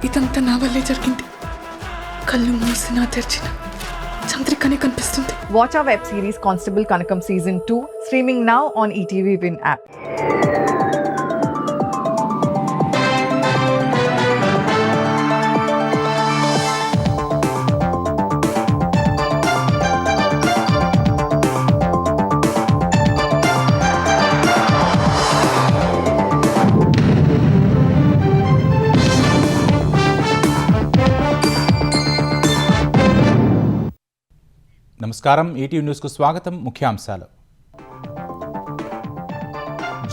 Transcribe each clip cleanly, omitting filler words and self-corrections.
ఇదంతా నా వల్లే జరిగింది. కళ్ళు మూసినా తెరిచిన చంద్రికనే కనిపిస్తుంది. Watch our web series Constable Kanakam Season 2 streaming now on ETV Win app. నమస్కారం, ఈటీవీ న్యూస్కు స్వాగతం. ముఖ్యాంశాలు.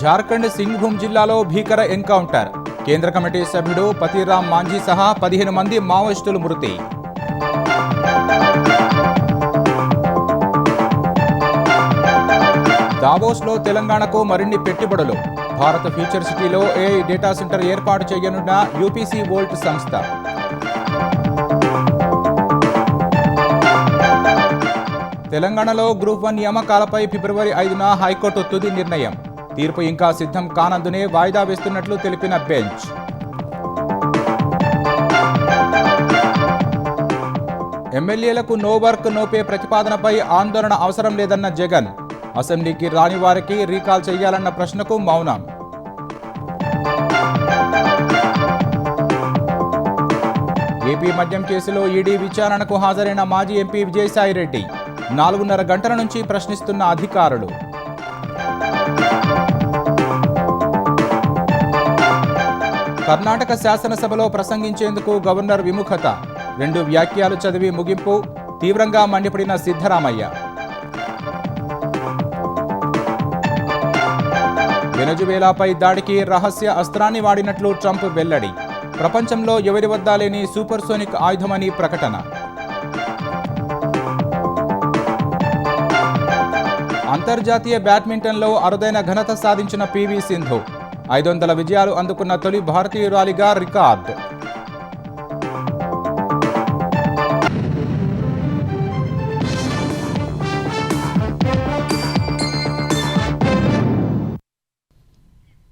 జార్ఖండ్ సింగ్భూమ్ జిల్లాలో భీకర ఎన్కౌంటర్. కేంద్ర కమిటీ సభ్యుడు పతిరామ్ మాంఝీ సహా 15 మంది మావోయిస్టులు మృతి. దావోస్లో తెలంగాణకు మరిన్ని పెట్టుబడులు. భారత ఫ్యూచర్ సిటీలో ఏఐ డేటా సెంటర్ ఏర్పాటు చేయనున్న యూపీసీ వోల్ట్ సంస్థ. తెలంగాణలో గ్రూప్ 1 నియామకాలపై ఫిబ్రవరి 5న హైకోర్టు తుది నిర్ణయం. తీర్పు ఇంకా సిద్ధం కానందునే వాయిదా వేస్తున్నట్లు తెలిపిన బెంచ్. ఎమ్మెల్యేలకు నో వర్క్ నో పే ప్రతిపాదనపై ఆందోళన అవసరం లేదన్న జగన్. అసెంబ్లీకి రాని వారికి రీకాల్ చేయాలన్న ప్రశ్నకు మౌనం. ఏపీ మద్యం కేసులో ఈడీ విచారణకు హాజరైన మాజీ ఎంపీ విజయసాయిరెడ్డి. 4.5 గంటల నుంచి ప్రశ్నిస్తున్న అధికారులు. కర్ణాటక శాసనసభలో ప్రసంగించేందుకు గవర్నర్ విముఖత. 2 వ్యాఖ్యలు చదివి ముగింపు. తీవ్రంగా మండిపడిన సిద్ధరామయ్య. వెనజువేలాపై దాడికి రహస్య అస్త్రాన్ని వాడినట్లు ట్రంప్ వెల్లడి. ప్రపంచంలో ఎవరి వద్ద లేని సూపర్సోనిక్ ఆయుధమని ప్రకటన. అంతర్జాతీయ బ్యాడ్మింటన్లో అరుదైన ఘనత సాధించిన పీవీ సింధు. 500 విజయాలు అందుకున్న తొలి భారతీయురాలిగా రికార్డ్.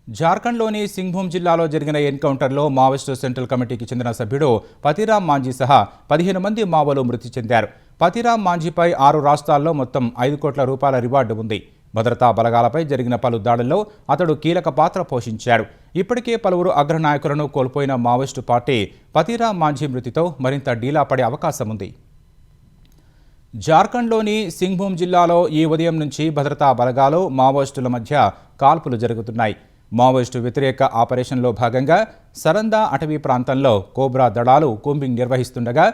జార్ఖండ్లోని సింగ్భూమ్ జిల్లాలో జరిగిన ఎన్కౌంటర్లో మావోయిస్టు సెంట్రల్ కమిటీకి చెందిన సభ్యుడు పతిరామ్ మాంఝీ సహా 15 మంది మావోలు మృతి చెందారు. పతిరామ్ మాంఝీపై 6 రాష్ట్రాల్లో మొత్తం 5 కోట్ల రూపాయల రివార్డు ఉంది. భద్రతా బలగాలపై జరిగిన పలు దాడుల్లో అతడు కీలక పాత్ర పోషించాడు. ఇప్పటికే పలువురు అగ్రనాయకులను కోల్పోయిన మావోయిస్టు పార్టీ పతిరామ్ మాంఝీ మృతితో మరింత డీలా పడే అవకాశం ఉంది. జార్ఖండ్లోని సింగ్భూమ్ జిల్లాలో ఈ ఉదయం నుంచి భద్రతా బలగాలు మావోయిస్టుల మధ్య కాల్పులు జరుగుతున్నాయి. మావోయిస్టు వ్యతిరేక ఆపరేషన్లో భాగంగా సరందా అటవీ ప్రాంతంలో కోబ్రా దళాలు కూంబింగ్ నిర్వహిస్తుండగా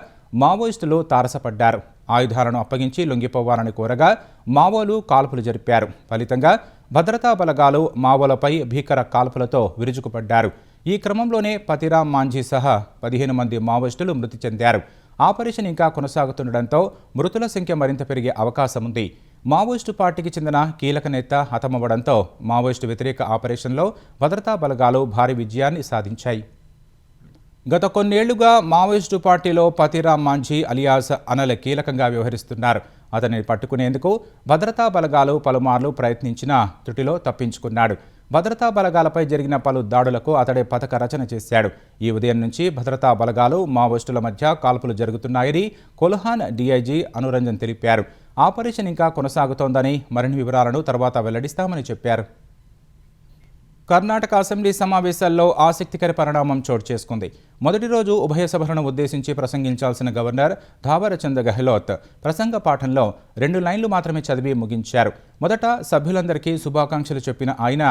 మావోయిస్టులు తారసపడ్డారు. ఆయుధాలను అప్పగించి లొంగిపోవాలని కోరగా మావోలు కాల్పులు జరిపారు. ఫలితంగా భద్రతా బలగాలు మావోలపై భీకర కాల్పులతో విరుచుకుపడ్డారు. ఈ క్రమంలోనే పతిరామ్ మాంఝీ సహా 15 మంది మావోయిస్టులు మృతి చెందారు. ఆపరేషన్ ఇంకా కొనసాగుతుండటంతో మృతుల సంఖ్య మరింత పెరిగే అవకాశం ఉంది. మావోయిస్టు పార్టీకి చెందిన కీలక నేత హతమవ్వడంతో మావోయిస్టు వ్యతిరేక ఆపరేషన్లో భద్రతా బలగాలు భారీ విజయాన్ని సాధించాయి. గత కొన్నేళ్లుగా మావోయిస్టు పార్టీలో పతిరామ్ మాంఝీ అలియాస్ అనల్ కీలకంగా వ్యవహరిస్తున్నారు. అతన్ని పట్టుకునేందుకు భద్రతా బలగాలు పలుమార్లు ప్రయత్నించినా త్రుటిలో తప్పించుకున్నాడు. భద్రతా బలగాలపై జరిగిన పలు దాడులకు అతడే పథక రచన చేశాడు. ఈ ఉదయం నుంచి భద్రతా బలగాలు మావోయిస్టుల మధ్య కాల్పులు జరుగుతున్నాయని కొల్హాన్ డీఐజీ అనురంజన్ తెలిపారు. ఆపరేషన్ ఇంకా కొనసాగుతోందని, మరిన్ని వివరాలను తర్వాత వెల్లడిస్తామని చెప్పారు. కర్ణాటక అసెంబ్లీ సమావేశాల్లో ఆసక్తికర పరిణామం చోటు చేసుకుంది. మొదటి రోజు ఉభయ సభలను ఉద్దేశించి ప్రసంగించాల్సిన గవర్నర్ థావరచంద్ గెహ్లోట్ ప్రసంగ పాఠంలో 2 లైన్లు మాత్రమే చదివి ముగించారు. మొదట సభ్యులందరికీ శుభాకాంక్షలు చెప్పిన ఆయన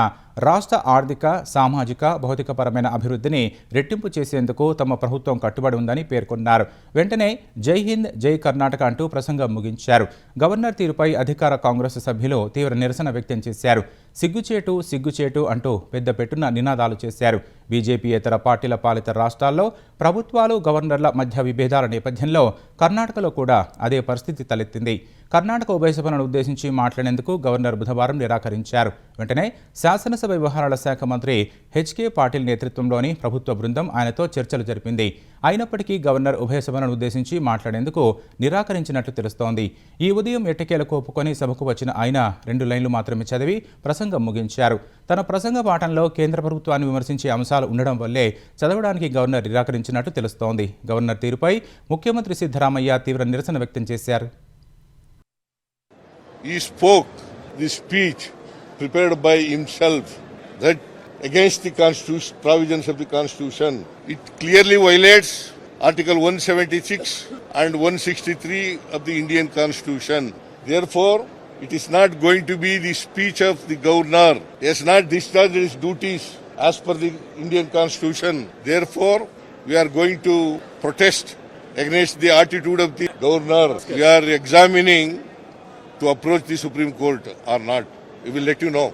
రాష్ట్ర ఆర్థిక, సామాజిక, భౌతికపరమైన అభివృద్ధిని రెట్టింపు చేసేందుకు తమ ప్రభుత్వం కట్టుబడి ఉందని పేర్కొన్నారు. వెంటనే జై హింద్, జై కర్ణాటక అంటూ ప్రసంగం ముగించారు. గవర్నర్ తీరుపై అధికార కాంగ్రెస్ సభ్యులు తీవ్ర నిరసన వ్యక్తం చేశారు. సిగ్గుచేటు, సిగ్గుచేటు అంటూ పెద్ద పెట్టున నినాదాలు చేశారు. బీజేపీయేతర పార్టీల పాలిత రాష్ట్రాల్లో ప్రభుత్వాలు, గవర్నర్ల మధ్య విభేదాల నేపథ్యంలో కర్ణాటకలో కూడా అదే పరిస్థితి తలెత్తింది. కర్ణాటక ఉభయ సభలను ఉద్దేశించి మాట్లాడేందుకు గవర్నర్ బుధవారం నిరాకరించారు. వెంటనే శాసనసభ వ్యవహారాల శాఖ మంత్రి హెచ్కే పాటిల్ నేతృత్వంలోని ప్రభుత్వ బృందం ఆయనతో చర్చలు జరిపింది. అయినప్పటికీ గవర్నర్ ఉభయ సభలను ఉద్దేశించి మాట్లాడేందుకు నిరాకరించినట్లు తెలుస్తోంది. ఈ ఉదయం ఎట్టకేలకు ఒప్పుకొని సభకు వచ్చిన ఆయన 2 లైన్లు మాత్రమే చదివి ప్రసంగం ముగించారు. తన ప్రసంగ పాఠంలో కేంద్ర ప్రభుత్వాన్ని విమర్శించే అంశాలు ఉండడం వల్లే చదవడానికి గవర్నర్ నిరాకరించినట్టు తెలుస్తోంది. గవర్నర్ తీరుపై ముఖ్యమంత్రి సిద్ధరామయ్య తీవ్ర నిరసన వ్యక్తం చేశారు. He spoke the speech prepared by himself that against the constitution, provisions of the constitution. It clearly violates Article 176 and 163 of the Indian Constitution. Therefore, it is not going to be the speech of the governor. He has not discharged his duties as per the Indian Constitution. Therefore, we are going to protest against the attitude of the governor. We are examining to approach the Supreme Court or not. We will let you know.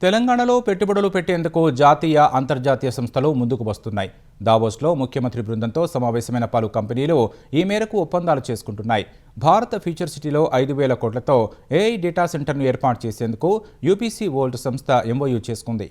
తెలంగాణలో పెట్టుబడులు పెట్టేందుకు జాతీయ అంతర్జాతీయ సంస్థలు ముందుకు వస్తున్నాయి. దావోస్లో ముఖ్యమంత్రి బృందంతో సమావేశమైన పలు కంపెనీలు ఈ మేరకు ఒప్పందాలు చేసుకుంటున్నాయి. భారత్ ఫ్యూచర్ సిటీలో 5,000 కోట్లతో ఏఐ డేటా సెంటర్ను ఏర్పాటు చేసేందుకు యూపీసీ వరల్డ్ సంస్థ ఎంఓయూ చేసుకుంది.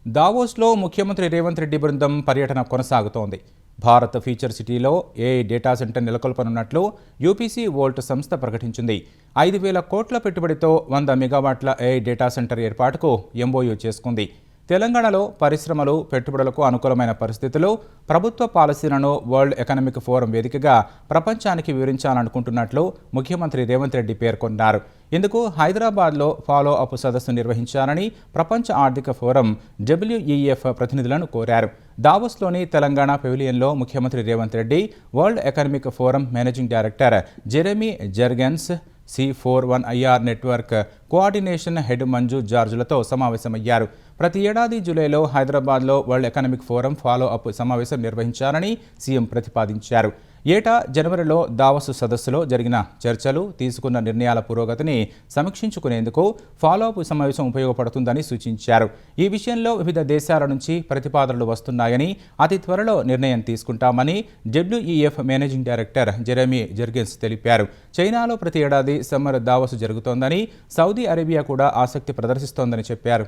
దావోస్లో ముఖ్యమంత్రి రేవంత్ రెడ్డి బృందం పర్యటన కొనసాగుతోంది. భారత్ ఫ్యూచర్ సిటీలో ఏఐ డేటా సెంటర్ నెలకొల్పనున్నట్లు యూపీసీ వోల్ట్ సంస్థ ప్రకటించింది. 5,000 కోట్ల పెట్టుబడితో 100 మెగావాట్ల ఏఐ డేటా సెంటర్ ఏర్పాటుకు ఎంఓయూ చేసుకుంది. తెలంగాణలో పరిశ్రమలు, పెట్టుబడులకు అనుకూలమైన పరిస్థితులు, ప్రభుత్వ పాలసీలను వరల్డ్ ఎకనామిక్ ఫోరం వేదికగా ప్రపంచానికి వివరించాలనుకుంటున్నట్లు ముఖ్యమంత్రి రేవంత్ రెడ్డి పేర్కొన్నారు. ఇందుకు హైదరాబాద్లో ఫాలో అప్ సదస్సు నిర్వహించాలని ప్రపంచ ఆర్థిక ఫోరం WEF ప్రతినిధులను కోరారు. దావోస్లోని తెలంగాణ పెవిలియన్లో ముఖ్యమంత్రి Revanth Reddy world economic forum managing director Jeremy Jurgens, C41IR network coordination head Manju జార్జులతో సమావేశమయ్యారు. ప్రతి ఏడాది జూలైలో హైదరాబాద్లో world economic forum follow up సమావేశం నిర్వహించాలని సీఎం ప్రతిపాదించారు. ఏటా జనవరిలో దావోస్ సదస్సులో జరిగిన చర్చలు, తీసుకున్న నిర్ణయాల పురోగతిని సమీక్షించుకునేందుకు ఫాలో అప్ సమావేశం ఉపయోగపడుతుందని సూచించారు. ఈ విషయంలో వివిధ దేశాల నుంచి ప్రతిపాదనలు వస్తున్నాయని, అతి త్వరలో నిర్ణయం తీసుకుంటామని WEF మేనేజింగ్ డైరెక్టర్ జెరెమీ జెర్గెన్స్ తెలిపారు. చైనాలో ప్రతి ఏడాది సమ్మర్ దావోస్ జరుగుతోందని, సౌదీ అరేబియా కూడా ఆసక్తి ప్రదర్శిస్తోందని చెప్పారు.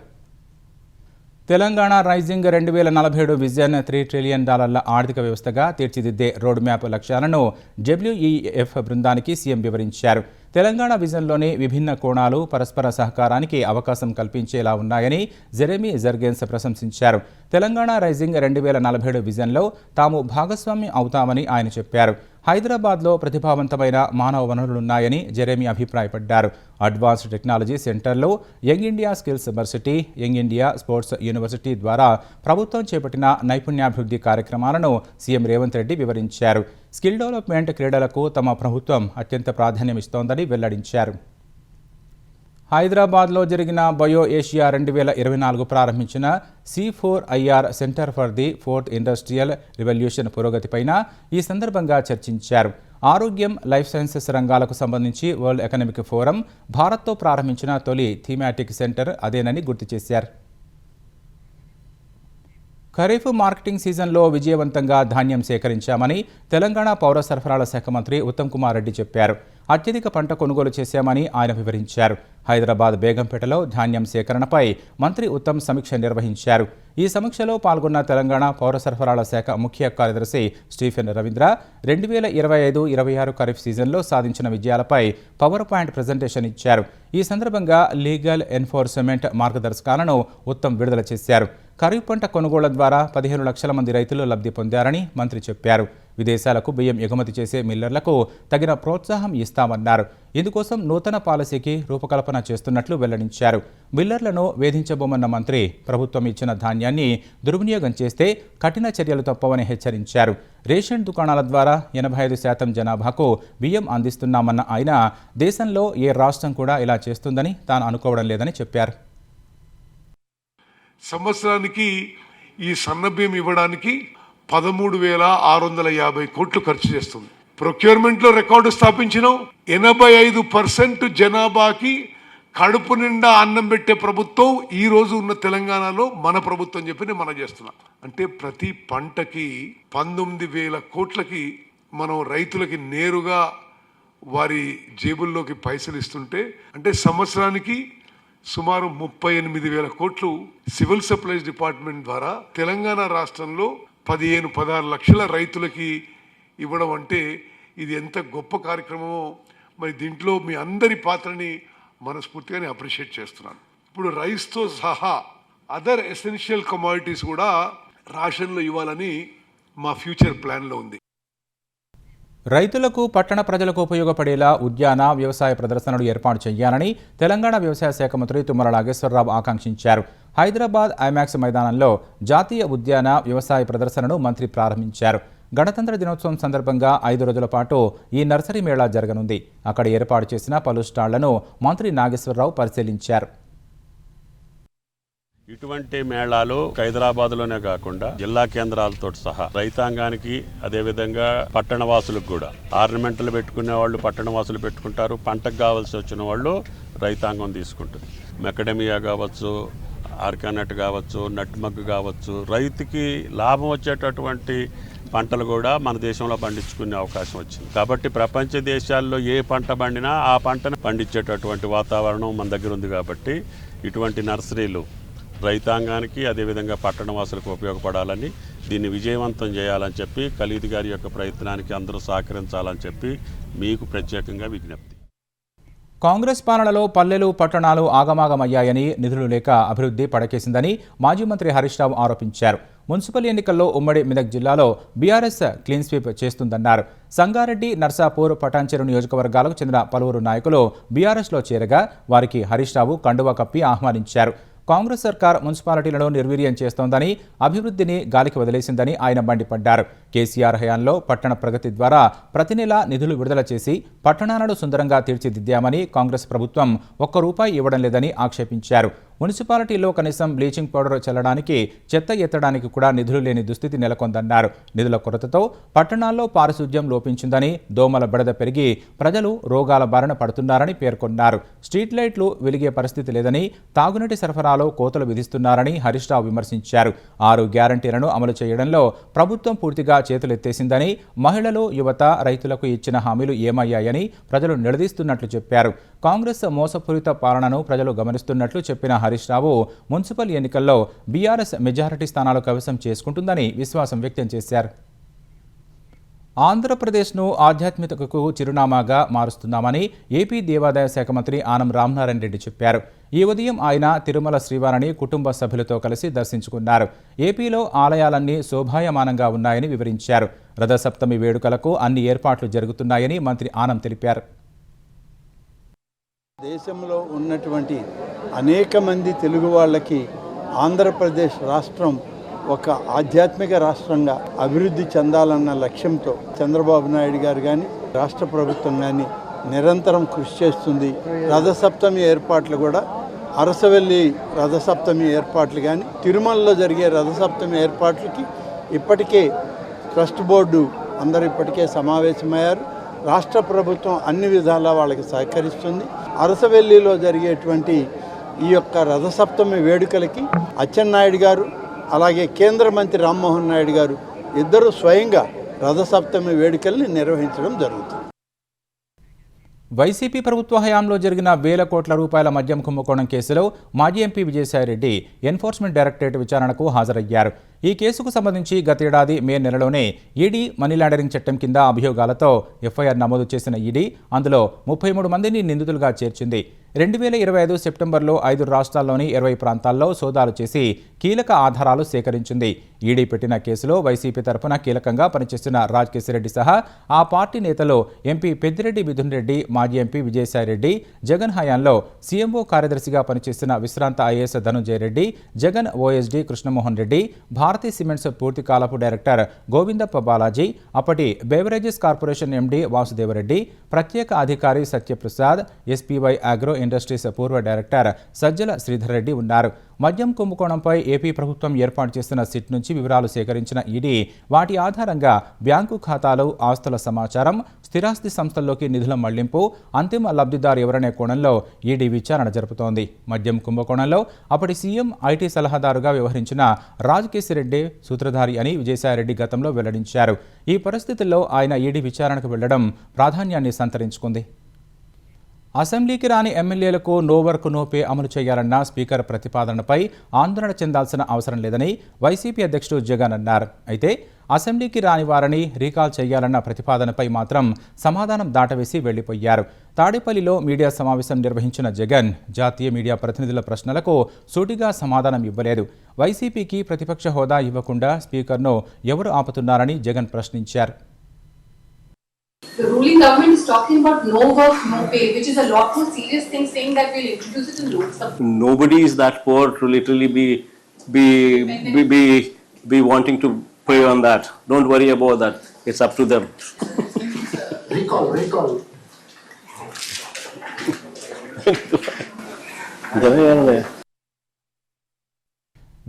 తెలంగాణ రైజింగ్ 2047 విజన్ $3 ట్రిలియన్ ఆర్థిక వ్యవస్థగా తీర్చిదిద్దే రోడ్ మ్యాప్ లక్ష్యాలను WEF బృందానికి సీఎం వివరించారు. తెలంగాణ విజన్లోని విభిన్న కోణాలు పరస్పర సహకారానికి అవకాశం కల్పించేలా ఉన్నాయని జెరెమీ జెర్గెన్స్ ప్రశంసించారు. తెలంగాణ రైజింగ్ 2047 విజన్లో తాము భాగస్వామ్యం అవుతామని ఆయన చెప్పారు. హైదరాబాద్లో ప్రతిభావంతమైన మానవ వనరులున్నాయని జెరెమీ అభిప్రాయపడ్డారు. అడ్వాన్స్డ్ టెక్నాలజీ సెంటర్లో young India skills varsity, young India sports university ద్వారా ప్రభుత్వం చేపట్టిన నైపుణ్యాభివృద్ధి కార్యక్రమాలను సీఎం రేవంత్ రెడ్డి వివరించారు. స్కిల్ డెవలప్మెంట్, క్రీడలకు తమ ప్రభుత్వం అత్యంత ప్రాధాన్యం ఇస్తోందని వెల్లడించారు. హైదరాబాద్లో జరిగిన బయో ఏషియా 2024 ప్రారంభించిన C4IR centre for the fourth industrial revolution పురోగతిపైన ఈ సందర్భంగా చర్చించారు. ఆరోగ్యం, లైఫ్ సైన్సెస్ రంగాలకు సంబంధించి వరల్డ్ ఎకనామిక్ ఫోరం భారత్తో ప్రారంభించిన తొలి థీమాటిక్ సెంటర్ అదేనని గుర్తు చేశారు. ఖరీఫ్ మార్కెటింగ్ సీజన్లో విజయవంతంగా ధాన్యం సేకరించామని తెలంగాణ పౌర సరఫరాల శాఖ మంత్రి ఉత్తమ్ కుమార్ రెడ్డి చెప్పారు. అత్యధిక పంట కొనుగోలు చేశామని ఆయన వివరించారు. హైదరాబాద్ బేగంపేటలో ధాన్యం సేకరణపై మంత్రి ఉత్తమ్ సమీక్ష నిర్వహించారు. ఈ సమీక్షలో పాల్గొన్న తెలంగాణ పౌర సరఫరాల శాఖ ముఖ్య కార్యదర్శి స్టీఫెన్ రవీంద్ర 2025-26 ఖరీఫ్ సీజన్లో సాధించిన విజయాలపై పవర్ పాయింట్ ప్రజెంటేషన్ ఇచ్చారు. ఈ సందర్భంగా లీగల్ ఎన్ఫోర్స్మెంట్ మార్గదర్శకాలను ఉత్తమ్ విడుదల చేశారు. ఖరీఫ్ పంట కొనుగోళ్ల ద్వారా 15 లక్షల మంది రైతులు లబ్ధి పొందారని మంత్రి చెప్పారు. విదేశాలకు బియ్యం ఎగుమతి చేసే మిల్లర్లకు తగిన ప్రోత్సాహం ఇస్తామన్నారు. ఇందుకోసం నూతన పాలసీకి రూపకల్పన చేస్తున్నట్లు వెల్లడించారు. మిల్లర్లను వేధించబోమన్న మంత్రి ప్రభుత్వం ఇచ్చిన ధాన్యాన్ని దుర్వినియోగం చేస్తే కఠిన చర్యలు తప్పవని హెచ్చరించారు. రేషన్ దుకాణాల ద్వారా 85% జనాభాకు బియ్యం అందిస్తున్నామన్న ఆయన దేశంలో ఏ రాష్ట్రం కూడా ఇలా చేస్తుందని తాను అనుకోవడం లేదని చెప్పారు. సంవత్సరానికి ఈ సన్నబియ్యం ఇవ్వడానికి 13,650 కోట్లు ఖర్చు చేస్తుంది. ప్రొక్యూర్మెంట్లో రికార్డు స్థాపించినాం. 85% జనాభాకి కడుపు నిండా అన్నం పెట్టే ప్రభుత్వం ఈ రోజు ఉన్న తెలంగాణలో మన ప్రభుత్వం చెప్పి మనం చేస్తున్నాం. అంటే ప్రతి పంటకి 19,000 కోట్లకి మనం రైతులకి నేరుగా వారి జేబుల్లోకి పైసలు ఇస్తుంటే, అంటే సంవత్సరానికి సుమారు 38,000 కోట్లు సివిల్ సప్లైస్ డిపార్ట్మెంట్ ద్వారా తెలంగాణ రాష్ట్రంలో 15-16 లక్షల రైతులకి ఇవ్వడం అంటే ఇది ఎంత గొప్ప కార్యక్రమమో. మరి దీంట్లో మీ అందరి పాత్రని మనస్ఫూర్తిగా అప్రిషియేట్ చేస్తున్నాను. ఇప్పుడు రైస్తో సహా అదర్ ఎసెన్షియల్ కమోడిటీస్ కూడా రేషన్లో ఇవ్వాలని మా ఫ్యూచర్ ప్లాన్లో ఉంది. రైతులకు పట్టణ ప్రజలకు ఉపయోగపడేలా ఉద్యాన వ్యవసాయ ప్రదర్శనలు ఏర్పాటు చేయాలని తెలంగాణ వ్యవసాయ శాఖ మంత్రి తుమ్మల నాగేశ్వరరావు ఆకాంక్షించారు. హైదరాబాద్ ఐమాక్స్ మైదానంలో జాతీయ ఉద్యాన వ్యవసాయ ప్రదర్శనను మంత్రి ప్రారంభించారు. గణతంత్ర దినోత్సవం సందర్భంగా 5 రోజుల పాటు ఈ నర్సరీ మేళా జరగనుంది. అక్కడ ఏర్పాటు చేసిన పలు స్టాళ్లను మంత్రి నాగేశ్వరరావు పరిశీలించారు. ఇటువంటి మేళాలు హైదరాబాద్లోనే కాకుండా జిల్లా కేంద్రాలతో సహా రైతాంగానికి, అదేవిధంగా పట్టణవాసులకు కూడా ఆర్నమెంట్లు పెట్టుకునే వాళ్ళు పట్టణవాసులు పెట్టుకుంటారు. పంటకు కావాల్సి వచ్చిన వాళ్ళు రైతాంగం తీసుకుంటుంది. మెకడమియా కావచ్చు, ఆర్కానట్ కావచ్చు, నట్మగ్ కావచ్చు, రైతుకి లాభం వచ్చేటటువంటి పంటలు కూడా మన దేశంలో పండించుకునే అవకాశం వచ్చింది. కాబట్టి ప్రపంచ దేశాల్లో ఏ పంట పండినా ఆ పంటను పండించేటటువంటి వాతావరణం మన దగ్గర ఉంది. కాబట్టి ఇటువంటి నర్సరీలు రైతాంగానికి, అదేవిధంగా పట్టణవాసులకు ఉపయోగపడాలని, దీన్ని విజయవంతం చేయాలని చెప్పి ఖలీద్ గారి యొక్క ప్రయత్నానికి అందరూ సహకరించాలని చెప్పి మీకు ప్రత్యేకంగా విజ్ఞప్తి. కాంగ్రెస్ పాలనలో పల్లెలు, పట్టణాలు ఆగమాగమయ్యాయని, నిధులు లేక అభివృద్ధి పడకేసిందని మాజీ మంత్రి హరీష్ రావు ఆరోపించారు. మున్సిపల్ ఎన్నికల్లో ఉమ్మడి మెదక్ జిల్లాలో బీఆర్ఎస్ క్లీన్ స్వీప్ చేస్తుందన్నారు. సంగారెడ్డి, నర్సాపూర్, పటాన్చెరు నియోజకవర్గాలకు చెందిన పలువురు నాయకులు బీఆర్ఎస్లో చేరగా వారికి హరీష్ రావు కండువా కప్పి ఆహ్వానించారు. కాంగ్రెస్ సర్కార్ మున్సిపాలిటీలను నిర్వీర్యం చేస్తోందని, అభివృద్ధిని గాలికి వదిలేసిందని ఆయన మండిపడ్డారు. కేసీఆర్ హయాంలో పట్టణ ప్రగతి ద్వారా ప్రతి నెలా నిధులు విడుదల చేసి పట్టణాలను సుందరంగా తీర్చిదిద్దామని కాంగ్రెస్ ప్రభుత్వం ₹1 ఇవ్వడం లేదని ఆక్షేపించారు. మున్సిపాలిటీలో కనీసం బ్లీచింగ్ పౌడర్ చల్లడానికి, చెత్త ఎత్తడానికి కూడా నిధులు లేని దుస్థితి నెలకొందన్నారు. నిధుల కొరతతో పట్టణాల్లో పారిశుధ్యం లోపించిందని, దోమల బెడద పెరిగి ప్రజలు రోగాల బారిన పడుతున్నారని పేర్కొన్నారు. స్ట్రీట్ లైట్లు వెలిగే పరిస్థితి లేదని, తాగునీటి సరఫరాలో కోతలు విధిస్తున్నారని హరీష్ రావు విమర్శించారు. 6 గ్యారంటీలను అమలు చేయడంలో ప్రభుత్వం పూర్తిగా చేతులెత్తేసిందని, మహిళలు, యువత, రైతులకు ఇచ్చిన హామీలు ఏమయ్యాయని ప్రజలు నిలదీస్తున్నట్లు చెప్పారు. కాంగ్రెస్ మోసపూరిత పాలనను ప్రజలు గమనిస్తున్నట్లు చెప్పిన హరీష్ రావు మున్సిపల్ ఎన్నికల్లో బీఆర్ఎస్ మెజారిటీ స్థానాలు కైవసం చేసుకుంటుందని విశ్వాసం వ్యక్తం చేశారు. ఆంధ్రప్రదేశ్ను ఆధ్యాత్మికతకు చిరునామాగా మారుస్తున్నామని ఏపీ దేవాదాయ శాఖ మంత్రి ఆనం రామనారాయణ రెడ్డి చెప్పారు. ఈ ఉదయం ఆయన తిరుమల శ్రీవారిని కుటుంబ సభ్యులతో కలిసి దర్శించుకున్నారు. ఏపీలో ఆలయాలన్నీ శోభాయమానంగా ఉన్నాయని వివరించారు. రథసప్తమి వేడుకలకు అన్ని ఏర్పాట్లు జరుగుతున్నాయని మంత్రి ఆనం తెలిపారు. దేశంలో ఉన్నటువంటి అనేక మంది తెలుగు వాళ్ళకి ఆంధ్రప్రదేశ్ రాష్ట్రం ఒక ఆధ్యాత్మిక రాష్ట్రంగా అభివృద్ధి చెందాలన్న లక్ష్యంతో చంద్రబాబు నాయుడు గారు కానీ, రాష్ట్ర ప్రభుత్వం కానీ నిరంతరం కృషి చేస్తుంది. రథసప్తమి ఏర్పాట్లు కూడా, అరసవెల్లి రథసప్తమి ఏర్పాట్లు కానీ, తిరుమలలో జరిగే రథసప్తమి ఏర్పాట్లకి ఇప్పటికే ట్రస్ట్ బోర్డు అందరూ ఇప్పటికే సమావేశమయ్యారు. రాష్ట్ర ప్రభుత్వం అన్ని విధాలా వాళ్ళకి సహకరిస్తుంది. అరసవెల్లిలో జరిగేటువంటి ఈ యొక్క రథసప్తమి వేడుకలకి అచ్చెన్నాయుడు గారు, అలాగే కేంద్ర మంత్రి రామ్మోహన్ నాయుడు గారు ఇద్దరు స్వయంగా రథసప్తమి వేడుకల్ని నిర్వహించడం జరుగుతుంది. వైసీపీ ప్రభుత్వ హయాంలో జరిగిన వేల కోట్ల రూపాయల మద్యం కుంభకోణం కేసులో మాజీ ఎంపీ విజయసాయిరెడ్డి ఎన్ఫోర్స్మెంట్ డైరెక్టరేట్ విచారణకు హాజరయ్యారు. ఈ కేసుకు సంబంధించి గతేడాది మే నెలలోనే ఈడీ మనీ లాండరింగ్ చట్టం కింద అభియోగాలతో ఎఫ్ఐఆర్ నమోదు చేసిన ఈడీ అందులో 33 మందిని నిందితులుగా చేర్చింది. 2025 సెప్టెంబర్లో 5 రాష్ట్రాల్లోని 20 ప్రాంతాల్లో సోదాలు చేసి కీలక ఆధారాలు సేకరించింది. ఈడీ పెట్టిన కేసులో వైసీపీ తరఫున కీలకంగా పనిచేస్తున్న రాజకేశిరెడ్డి సహా ఆ పార్టీ నేతలు ఎంపీ పెద్దిరెడ్డి మిథున్ రెడ్డి, మాజీ ఎంపీ విజయసాయిరెడ్డి, జగన్ హయాంలో సీఎంఓ కార్యదర్శిగా పనిచేస్తున్న విశ్రాంత IAS Dhanunjaya Reddy, Jagan OSD Krishnamohan Reddy, Bharathi cements పూర్తికాలపు డైరెక్టర్ గోవిందప్ప బాలాజీ, అప్పటి బేవరేజెస్ కార్పొరేషన్ ఎండీ వాసుదేవరెడ్డి, ప్రత్యేక అధికారి సత్యప్రసాద్, ఎస్పీవై అగ్రో ఇండస్ట్రీస్ పూర్వ డైరెక్టర్ సజ్జల శ్రీధర్ రెడ్డి ఉన్నారు. మద్యం కుంభకోణంపై ఏపీ ప్రభుత్వం ఏర్పాటు చేసిన సిట్ నుంచి వివరాలు సేకరించిన ఈడీ వాటి ఆధారంగా బ్యాంకు ఖాతాలు, ఆస్తుల సమాచారం, స్థిరాస్తి సంస్థల్లోకి నిధుల మళ్లింపు, అంతిమ లబ్ధిదారు ఎవరనే కోణంలో ఈడీ విచారణ జరుపుతోంది. మద్యం కుంభకోణంలో అప్పటి సీఎం ఐటీ సలహాదారుగా వ్యవహరించిన రాజకేశిరెడ్డి సూత్రధారి అని విజయసాయిరెడ్డి గతంలో వెల్లడించారు. ఈ పరిస్థితుల్లో ఆయన ఈడీ విచారణకు వెళ్లడం ప్రాధాన్యాన్ని సంతరించుకుంది. అసెంబ్లీకి రాని ఎమ్మెల్యేలకు నో వర్క్ నో పే అమలు చేయాలన్న స్పీకర్ ప్రతిపాదనపై ఆందోళన చెందాల్సిన అవసరం లేదని వైసీపీ అధ్యక్షుడు జగన్ అన్నారు. అయితే అసెంబ్లీకి రాని వారిని రీకాల్ చేయాలన్న ప్రతిపాదనపై మాత్రం సమాధానం దాటవేసి వెళ్లిపోయారు. తాడేపల్లిలో మీడియా సమావేశం నిర్వహించిన జగన్ జాతీయ మీడియా ప్రతినిధుల ప్రశ్నలకు సూటిగా సమాధానం ఇవ్వలేదు. వైసీపీకి ప్రతిపక్ష హోదా ఇవ్వకుండా స్పీకర్ను ఎవరు ఆపుతున్నారని జగన్ ప్రశ్నించారు. The ruling government is talking about no work, no pay, which is a lot more serious thing, saying that we'll introduce it in Lok Sabha. Nobody is that poor to literally be wanting to pay on that. Don't worry about that. It's up to them. Recall.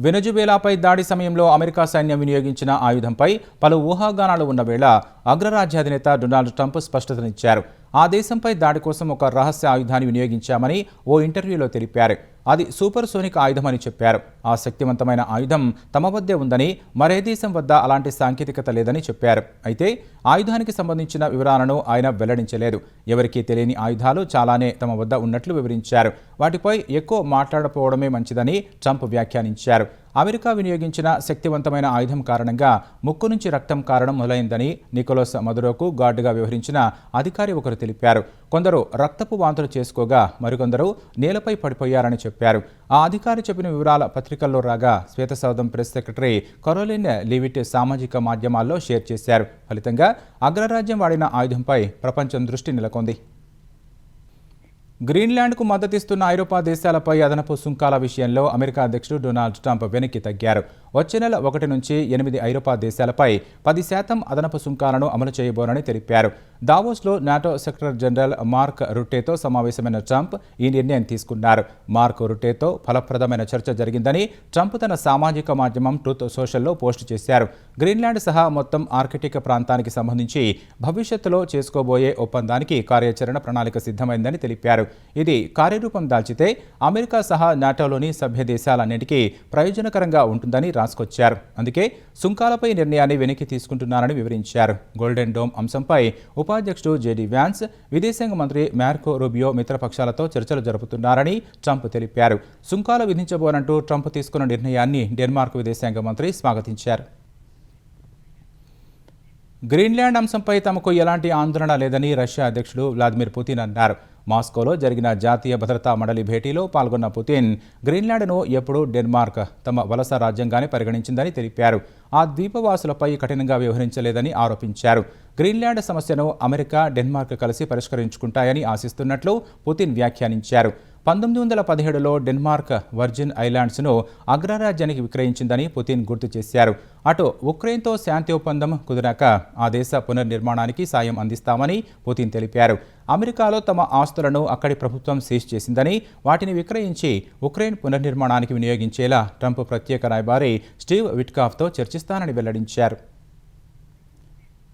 వెనజువేలాపై దాడి సమయంలో America సైన్యం వినియోగించిన ఆయుధంపై పలు ఊహాగానాలు ఉన్న వేళ అగ్రరాజ్యాధినేత Donald Trump స్పష్టతనిచ్చారు. ఆ దేశంపై దాడి కోసం ఒక రహస్య ఆయుధాన్ని వినియోగించామని ఓ ఇంటర్వ్యూలో తెలిపారు. అది సూపర్ సోనిక్ ఆయుధమని చెప్పారు. ఆ శక్తివంతమైన ఆయుధం తమ వద్దే ఉందని, మరే దేశం వద్ద అలాంటి సాంకేతికత లేదని చెప్పారు. అయితే ఆయుధానికి సంబంధించిన వివరాలను ఆయన వెల్లడించలేదు. ఎవరికీ తెలియని ఆయుధాలు చాలానే తమ వద్ద ఉన్నట్లు వివరించారు. వాటిపై ఎక్కువ మాట్లాడకపోవడమే మంచిదని ట్రంప్ వ్యాఖ్యానించారు. అమెరికా వినియోగించిన శక్తివంతమైన ఆయుధం కారణంగా ముక్కు నుంచి రక్తం కారడం మొదలైందని నికోలస్ మదురోకు గార్డుగా వ్యవహరించిన అధికారి ఒకరు తెలిపారు. కొందరు రక్తపు వాంతులు చేసుకోగా మరికొందరు నేలపై పడిపోయారని చెప్పారు. ఆ అధికారి చెప్పిన వివరాల పత్రికల్లో రాగా శ్వేతసౌధం ప్రెస్ సెక్రటరీ కరోలిన్ లీవిట్ సామాజిక మాధ్యమాల్లో షేర్ చేశారు. ఫలితంగా అగ్రరాజ్యం వాడిన ఆయుధంపై ప్రపంచం దృష్టి నెలకొంది. గ్రీన్లాండ్కు మద్దతిస్తున్న ఐరోపా దేశాలపై అదనపు సుంకాల విషయంలో అమెరికా అధ్యక్షుడు డొనాల్డ్ ట్రంప్ వెనక్కి తగ్గారు. వచ్చే నెల 1 నుంచి 8 ఐరోపా దేశాలపై 10% అదనపు సుంకాలను అమలు చేయబోనని తెలిపారు. దావోస్లో నాటో సెక్రటరీ జనరల్ మార్క్ రుట్టేతో సమావేశమైన ట్రంప్ ఈ నిర్ణయం తీసుకున్నారు. మార్క్ రుట్టేతో ఫలప్రదమైన చర్చ జరిగిందని ట్రంప్ తన సామాజిక మాధ్యమం ట్రూత్ సోషల్లో పోస్టు చేశారు. గ్రీన్లాండ్ సహా మొత్తం ఆర్కిటిక్ ప్రాంతానికి సంబంధించి భవిష్యత్తులో చేసుకోబోయే ఒప్పందానికి కార్యాచరణ ప్రణాళిక సిద్ధమైందని తెలిపారు. ఇది కార్యరూపం దాల్చితే అమెరికా సహా నాటోలోని సభ్య దేశాలన్నింటికీ ప్రయోజనకరంగా ఉంటుందని రాసుకొచ్చారు. అందుకే సుంకాలపై నిర్ణయాన్ని వెనక్కి తీసుకుంటున్నారని వివరించారు. గోల్డెన్ డోమ్ అంశంపై ఉపాధ్యక్షుడు జేడీ వ్యాన్స్, విదేశాంగ మంత్రి మార్కో రూబియో మిత్రపక్షాలతో చర్చలు జరుపుతున్నారని ట్రంప్ తెలిపారు. సుంకాలు విధించబోనంటూ ట్రంప్ తీసుకున్న నిర్ణయాన్ని డెన్మార్క్ విదేశాంగ మంత్రి స్వాగతించారు. గ్రీన్లాండ్ అంశంపై తమకు ఎలాంటి ఆందోళన లేదని రష్యా అధ్యక్షుడు వ్లాదిమిర్ పుతిన్ అన్నారు. మాస్కోలో జరిగిన జాతీయ భద్రతా మండలి భేటీలో పాల్గొన్న పుతిన్ గ్రీన్లాండ్ను ఎప్పుడూ డెన్మార్క్ తమ వలస రాజ్యంగానే పరిగణించిందని తెలిపారు. ఆ ద్వీపవాసులపై కఠినంగా వ్యవహరించలేదని ఆరోపించారు. గ్రీన్లాండ్ సమస్యను అమెరికా, డెన్మార్క్ కలిసి పరిష్కరించుకుంటాయని ఆశిస్తున్నట్లు పుతిన్ వ్యాఖ్యానించారు. 1917లో డెన్మార్క్ వర్జిన్ ఐలాండ్స్ను అగ్రరాజ్యానికి విక్రయించిందని పుతిన్ గుర్తు చేశారు. అటు ఉక్రెయిన్తో శాంతి ఒప్పందం కుదిరాక ఆ దేశ పునర్నిర్మాణానికి సాయం అందిస్తామని పుతిన్ తెలిపారు. అమెరికాలో తమ ఆస్తులను అక్కడి ప్రభుత్వం సీజ్ చేసిందని, వాటిని విక్రయించి ఉక్రెయిన్ పునర్నిర్మాణానికి వినియోగించేలా ట్రంప్ ప్రత్యేక రాయబారి స్టీవ్ విట్కాఫ్తో చర్చిస్తానని వెల్లడించారు.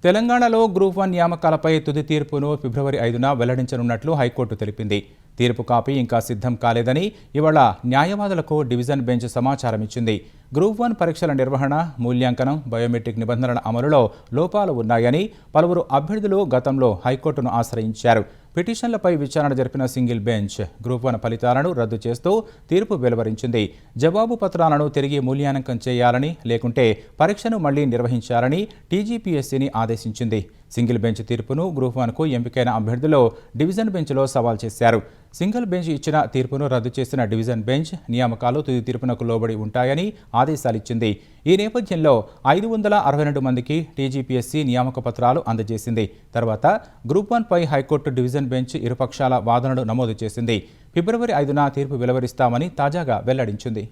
తెలంగాణలో గ్రూప్ 1 నియామకాలపై తుది తీర్పును ఫిబ్రవరి 5న వెల్లడించనున్నట్లు హైకోర్టు తెలిపింది. తీర్పు కాపీ ఇంకా సిద్ధం కాలేదని ఇవాళ న్యాయవాదులకు డివిజన్ బెంచ్ సమాచారం ఇచ్చింది. గ్రూప్ 1 పరీక్షల నిర్వహణ, మూల్యాంకనం, బయోమెట్రిక్ నిబంధనల అమలులో లోపాలు ఉన్నాయని పలువురు అభ్యర్థులు గతంలో హైకోర్టును ఆశ్రయించారు. పిటిషన్లపై విచారణ జరిపిన సింగిల్ బెంచ్ గ్రూప్ 1 ఫలితాలను రద్దు చేస్తూ తీర్పు వెలువరించింది. జవాబు పత్రాలను తిరిగి మూల్యాంకనం చేయాలని, లేకుంటే పరీక్షను మళ్లీ నిర్వహించాలని టీజీపీఎస్సీని ఆదేశించింది. సింగిల్ బెంచ్ తీర్పును గ్రూప్ 1కు ఎంపికైన అభ్యర్థులు డివిజన్ బెంచ్లో సవాల్ చేశారు. సింగిల్ బెంచ్ ఇచ్చిన తీర్పును రద్దు చేసిన డివిజన్ బెంచ్ నియామకాలు తుది తీర్పునకు లోబడి ఉంటాయని ఆదేశాలిచ్చింది. ఈ నేపథ్యంలో 562 మందికి టీజీపీఎస్సీ నియామక పత్రాలు అందజేసింది. తర్వాత గ్రూప్ 1పై హైకోర్టు డివిజన్ బెంచ్ ఇరుపక్షాల వాదనలు నమోదు చేసింది. ఫిబ్రవరి 5న తీర్పు వెలువరిస్తామని తాజాగా వెల్లడించింది.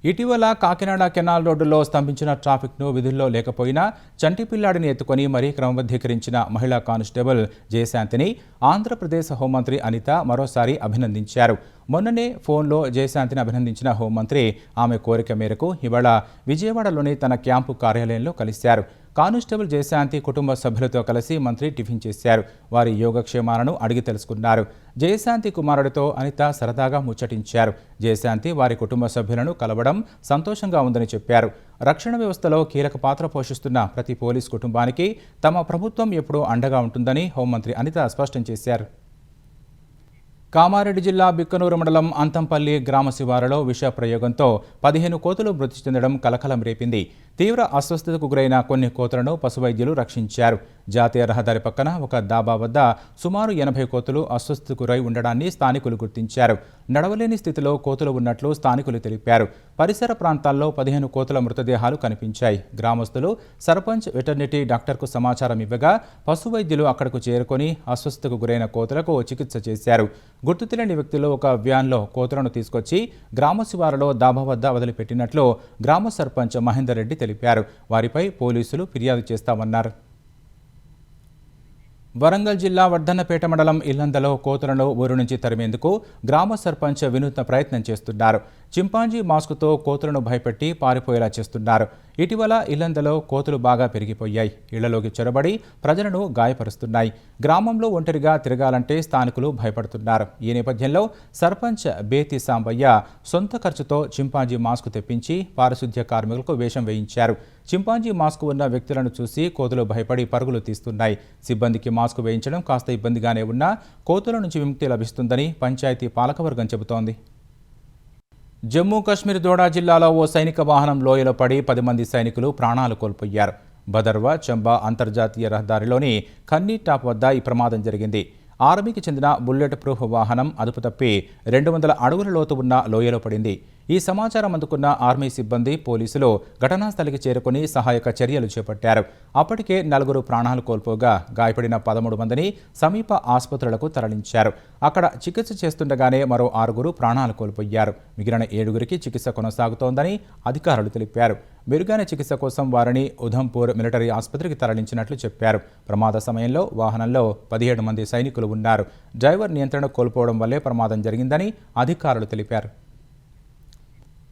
ఇటీవల కాకినాడ కెనాల్ రోడ్డులో స్తంభించిన ట్రాఫిక్ను విధుల్లో లేకపోయినా చంటి పిల్లాడిని ఎత్తుకొని మరీ క్రమబద్ధీకరించిన మహిళా కానిస్టేబుల్ జయశాంతిని ఆంధ్రప్రదేశ్ హోంమంత్రి అనిత మరోసారి అభినందించారు. మొన్ననే ఫోన్లో జయశాంతిని అభినందించిన హోంమంత్రి ఆమె కోరిక మేరకు ఇవాళ విజయవాడలోని తన క్యాంపు కార్యాలయంలో కలిశారు. కానిస్టేబుల్ జయశాంతి కుటుంబ సభ్యులతో కలిసి మంత్రి టిఫిన్ చేశారు. వారి యోగక్షేమాలను అడిగి తెలుసుకున్నారు. జయశాంతి కుమారుడితో అనిత సరదాగా ముచ్చటించారు. జయశాంతి వారి కుటుంబ సభ్యులను కలవడం సంతోషంగా ఉందని చెప్పారు. రక్షణ వ్యవస్థలో కీలక పాత్ర పోషిస్తున్న ప్రతి పోలీస్ కుటుంబానికి తమ ప్రభుత్వం ఎప్పుడూ అండగా ఉంటుందని హోంమంత్రి అనిత స్పష్టం చేశారు. కామారెడ్డి జిల్లా బిక్కనూరు మండలం అంతంపల్లి గ్రామ శివారులో విష ప్రయోగంతో 15 కోతులు మృతి చెందడం కలకలం రేపింది. తీవ్ర అస్వస్థతకు గురైన కొన్ని కోతులను పశువైద్యులు రక్షించారు. జాతీయ రహదారి పక్కన ఒక దాబా వద్ద సుమారు 80 కోతులు అస్వస్థతకు గురై ఉండడాన్ని స్థానికులు గుర్తించారు. నడవలేని స్థితిలో కోతులు ఉన్నట్లు స్థానికులు తెలిపారు. పరిసర ప్రాంతాల్లో 15 కోతుల మృతదేహాలు కనిపించాయి. గ్రామస్తులు సర్పంచ్ వెటర్నిటీ డాక్టర్కు సమాచారం ఇవ్వగా పశువైద్యులు అక్కడకు చేరుకొని అస్వస్థతకు గురైన కోతులకు చికిత్స చేశారు. గుర్తు తెలియని వ్యక్తులు ఒక వ్యాన్లో కోతులను తీసుకొచ్చి గ్రామ శివారులో దాబా వద్ద వదిలిపెట్టినట్లు గ్రామ సర్పంచ్ మహేందర్ రెడ్డి తెలిపారు. వారిపై పోలీసులు ఫిర్యాదు చేస్తామన్నారు. వరంగల్ జిల్లా వర్ధన్నపేట మండలం ఇల్లందలో కోతులను ఊరు నుంచి తరిమేందుకు గ్రామ సర్పంచ్ వినూత్న ప్రయత్నం చేస్తున్నారు. చింపాంజీ మాస్కుతో కోతులను భయపెట్టి పారిపోయేలా చేస్తున్నారు. ఇటీవల ఇల్లందలో కోతులు బాగా పెరిగిపోయాయి. ఇళ్లలోకి చొరబడి ప్రజలను గాయపరుస్తున్నాయి. గ్రామంలో ఒంటరిగా తిరగాలంటే స్థానికులు భయపడుతున్నారు. ఈ నేపథ్యంలో సర్పంచ్ బేతి సాంబయ్య సొంత ఖర్చుతో చింపాంజీ మాస్కు తెప్పించి పారిశుద్ధ్య కార్మికులకు వేషం వేయించారు. చింపాంజీ మాస్కు ఉన్న వ్యక్తులను చూసి కోతులు భయపడి పరుగులు తీస్తున్నాయి. సిబ్బందికి మాస్కు వేయించడం కాస్త ఇబ్బందిగానే ఉన్నా కోతుల నుంచి విముక్తి లభిస్తుందని పంచాయతీ పాలకవర్గం చెబుతోంది. జమ్మూ కాశ్మీర్ దోడా జిల్లాలో ఓ సైనిక వాహనం లోయలో పడి 10 మంది సైనికులు ప్రాణాలు కోల్పోయారు. భదర్వా చంబా అంతర్జాతీయ రహదారిలోని ఖన్నీ టాప్ వద్ద ఈ ప్రమాదం జరిగింది. ఆర్మీకి చెందిన బుల్లెట్ ప్రూఫ్ వాహనం అదుపు తప్పి 200 అడుగుల లోతు ఉన్న లోయలో పడింది. ఈ సమాచారం అందుకున్న ఆర్మీ సిబ్బంది, పోలీసులు ఘటనా స్థలికి చేరుకుని సహాయక చర్యలు చేపట్టారు. అప్పటికే 4 ప్రాణాలు కోల్పోగా గాయపడిన 13 మందిని సమీప ఆసుపత్రులకు తరలించారు. అక్కడ చికిత్స చేస్తుండగానే మరో 6 ప్రాణాలు కోల్పోయారు. మిగిలిన 7 చికిత్స కొనసాగుతోందని అధికారులు తెలిపారు. మెరుగైన చికిత్స కోసం వారిని ఉధంపూర్ మిలిటరీ ఆసుపత్రికి తరలించినట్లు చెప్పారు. ప్రమాద సమయంలో వాహనంలో 17 మంది సైనికులు ఉన్నారు. డ్రైవర్ నియంత్రణ కోల్పోవడం వల్లే ప్రమాదం జరిగిందని అధికారులు తెలిపారు.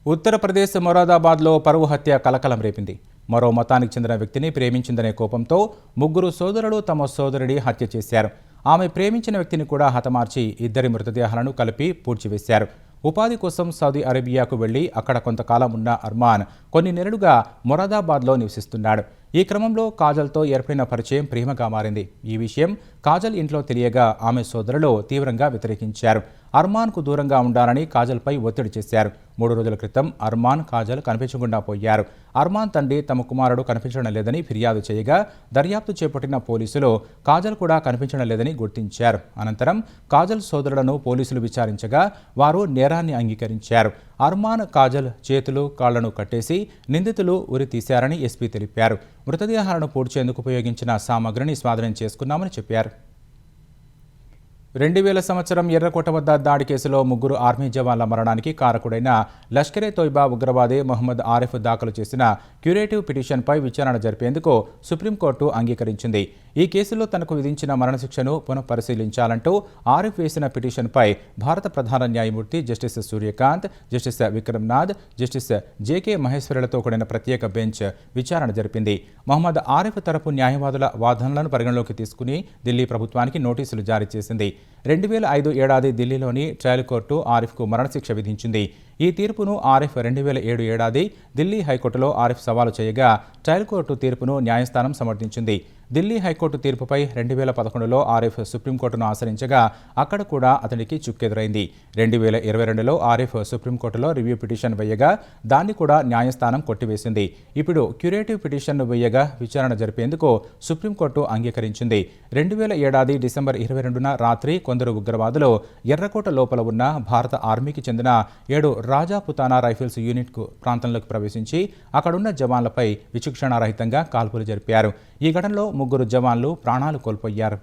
ఉత్తరప్రదేశ్ మొరాదాబాద్లో పరువు హత్య కలకలం రేపింది. మరో మతానికి చెందిన వ్యక్తిని ప్రేమించిందనే కోపంతో 3 సోదరులు తమ సోదరుడి హత్య చేశారు. ఆమె ప్రేమించిన వ్యక్తిని కూడా హతమార్చి 2 మృతదేహాలను కలిపి పూడ్చివేశారు. ఉపాధి కోసం సౌదీ అరేబియాకు వెళ్లి అక్కడ కొంతకాలం ఉన్న అర్మాన్ కొన్ని నెలలుగా మొరాదాబాద్లో నివసిస్తున్నాడు. ఈ క్రమంలో కాజల్తో ఏర్పడిన పరిచయం ప్రేమగా మారింది. ఈ విషయం కాజల్ ఇంట్లో తెలియగా ఆమె సోదరులు తీవ్రంగా వ్యతిరేకించారు. అర్మాన్కు దూరంగా ఉండాలని కాజల్పై ఒత్తిడి చేశారు. 3 రోజుల క్రితం అర్మాన్, కాజల్ కనిపించకుండా పోయారు. అర్మాన్ తండ్రి తమ కుమారుడు కనిపించడం లేదని ఫిర్యాదు చేయగా దర్యాప్తు చేపట్టిన పోలీసులు కాజల్ కూడా కనిపించడం లేదని గుర్తించారు. అనంతరం కాజల్ సోదరులను పోలీసులు విచారించగా వారు నేరాన్ని అంగీకరించారు. అర్మాన్, కాజల్ చేతులు, కాళ్లను కట్టేసి నిందితులు ఉరి తీశారని ఎస్పీ తెలిపారు. మృతదేహాలను పూడ్చేందుకు ఉపయోగించిన సామగ్రిని స్వాధీనం చేసుకున్నామని చెప్పారు. 2000 సంవత్సరం ఎర్రకోట వద్ద దాడి కేసులో 3 ఆర్మీ జవాన్ల మరణానికి కారకుడైన లష్కరే తోయిబా ఉగ్రవాది మొహమ్మద్ ఆరిఫ్ దాఖలు చేసిన క్యూరేటివ్ పిటిషన్పై విచారణ జరిపేందుకు సుప్రీంకోర్టు అంగీకరించింది. ఈ కేసులో తనకు విధించిన మరణశిక్షను పునఃపరిశీలించాలంటూ ఆరిఫ్ వేసిన పిటిషన్పై భారత ప్రధాన న్యాయమూర్తి justice Suryakant, justice Vikramnath, justice JK మహేశ్వరులతో కూడిన ప్రత్యేక బెంచ్ విచారణ జరిపింది. మొహమ్మద్ ఆరిఫ్ తరపు న్యాయవాదుల వాదనలను పరిగణలోకి తీసుకుని ఢిల్లీ ప్రభుత్వానికి నోటీసులు జారీ చేసింది. 2005 ఏడాది ఢిల్లీలోని ట్రయల్ కోర్టు ఆరిఫ్కు మరణశిక్ష విధించింది. ఈ తీర్పును ఆరిఫ్ 2007 ఏడాది ఢిల్లీ హైకోర్టులో ఆరిఫ్ సవాలు చేయగా ట్రయల్ కోర్టు తీర్పును న్యాయస్థానం సమర్థించింది. ఢిల్లీ హైకోర్టు తీర్పుపై 2011లో ఆరిఫ్ సుప్రీంకోర్టును ఆశ్రయించగా అక్కడ కూడా అతనికి చుక్కెదురైంది. 2022లో ఆరిఫ్ సుప్రీంకోర్టులో రివ్యూ పిటిషన్ వేయగా దాన్ని కూడా న్యాయస్థానం కొట్టివేసింది. ఇప్పుడు క్యూరేటివ్ పిటిషన్ను వేయగా విచారణ జరిపేందుకు సుప్రీంకోర్టు అంగీకరించింది. 2000 ఏడాది డిసెంబర్ 22న రాత్రి కొందరు ఉగ్రవాదులు ఎర్రకోట లోపల ఉన్న భారత ఆర్మీకి చెందిన 7 రాజాపుతానా రైఫిల్స్ యూనిట్కు ప్రాంతంలోకి ప్రవేశించి అక్కడున్న జవాన్లపై విచక్షణారహితంగా కాల్పులు జరిపారు. ఈ ఘటనలో 3 జవాన్లు ప్రాణాలు కోల్పోయారు.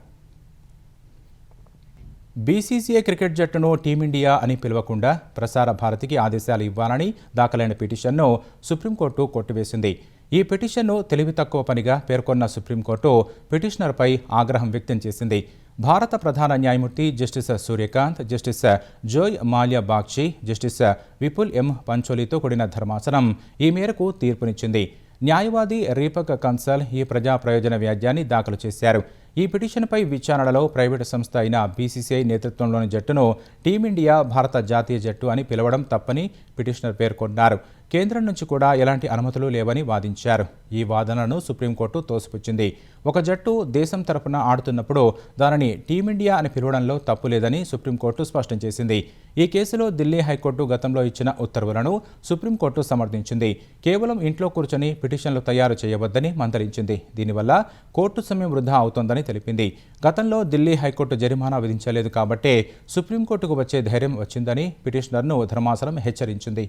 బీసీసీఐ క్రికెట్ జట్టును టీమిండియా అని పిలవకుండా ప్రసార భారతికి ఆదేశాలు ఇవ్వాలని దాఖలైన పిటిషన్ను సుప్రీంకోర్టు కొట్టివేసింది. ఈ పిటిషన్ను తెలివి తక్కువ పనిగా పేర్కొన్న సుప్రీంకోర్టు పిటిషనర్పై ఆగ్రహం వ్యక్తం చేసింది. భారత ప్రధాన న్యాయమూర్తి justice Suryakant, justice Joymalya Bagchi, justice Vipul M పంచోలీతో కూడిన ధర్మాసనం ఈ మేరకు తీర్పునిచ్చింది. న్యాయవాది రీపక్ కన్సల్ ఈ ప్రజా ప్రయోజన వ్యాజ్యాన్ని దాఖలు చేశారు. ఈ పిటిషన్పై విచారణలో ప్రైవేటు సంస్థ అయిన బీసీసీఐ నేతృత్వంలోని జట్టును టీమిండియా భారత జాతీయ జట్టు అని పిలవడం తప్పని పిటిషనర్ పేర్కొన్నారు. కేంద్రం నుంచి కూడా ఎలాంటి అనుమతులు లేవని వాదించారు. ఈ వాదనను సుప్రీంకోర్టు తోసిపుచ్చింది. ఒక జట్టు దేశం తరపున ఆడుతున్నప్పుడు దానిని టీమిండియా అని పిలవడంలో తప్పు లేదని సుప్రీంకోర్టు స్పష్టం చేసింది. ఈ కేసులో ఢిల్లీ హైకోర్టు గతంలో ఇచ్చిన ఉత్తర్వులను సుప్రీంకోర్టు సమర్థించింది. కేవలం ఇంట్లో కూర్చొని పిటిషన్లు తయారు చేయవద్దని మందలించింది. దీనివల్ల కోర్టు సమయం వృధా అవుతోందని తెలిపింది. గతంలో ఢిల్లీ హైకోర్టు జరిమానా విధించలేదు కాబట్టే సుప్రీంకోర్టుకు వచ్చే ధైర్యం వచ్చిందని పిటిషనర్ను ధర్మాసనం హెచ్చరించింది.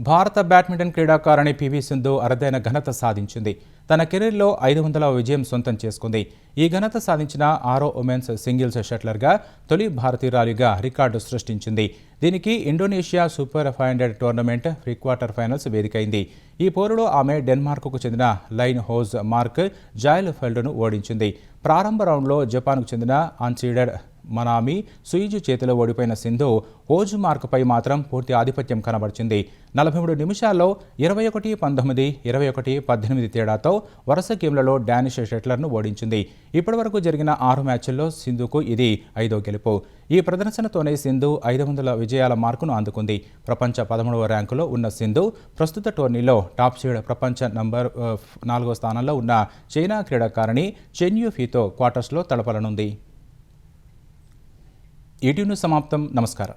భారత బ్యాడ్మింటన్ క్రీడాకారిణి పివి సింధు అరుదైన ఘనత సాధించింది. తన కెరీర్లో 500వ విజయం సొంతం చేసుకుంది. ఈ ఘనత సాధించిన 6వ ఉమెన్స్ సింగిల్స్ షట్లర్గా తొలి భారతీయురాలిగా రికార్డు సృష్టించింది. దీనికి Indonesia super 500 tournament pre quarter finals వేదికైంది. ఈ పోరులో ఆమె డెన్మార్క్కు చెందిన లైన్ హోజ్ మార్క్ జాయల్ ఫెల్డ్ను ఓడించింది. ప్రారంభ రౌండ్లో జపాన్కు చెందిన అన్సీడెడ్ మనామి సుయిజు చేతిలో ఓడిపోయిన సింధు హోజ్ మార్క్పై మాత్రం పూర్తి ఆధిపత్యం కనబరిచింది. 43 నిమిషాల్లో 21-19, 21-18 తేడాతో వరుస గేమ్లలో డానిష్ షట్లర్ను ఓడించింది. ఇప్పటివరకు జరిగిన 6 మ్యాచ్ల్లో సింధుకు ఇది 5వ గెలుపు. ఈ ప్రదర్శనతోనే సింధు 500 విజయాల మార్కును అందుకుంది. ప్రపంచ 13వ ర్యాంకులో ఉన్న సింధు ప్రస్తుత టోర్నీలో టాప్ సీడ్ ప్రపంచ నంబర్ 4వ స్థానంలో ఉన్న చైనా క్రీడాకారిణి చెన్ యూఫీతో క్వార్టర్స్లో తలపలనుంది. ఈటీవీ న్యూస్ సమాప్తం. నమస్కారం.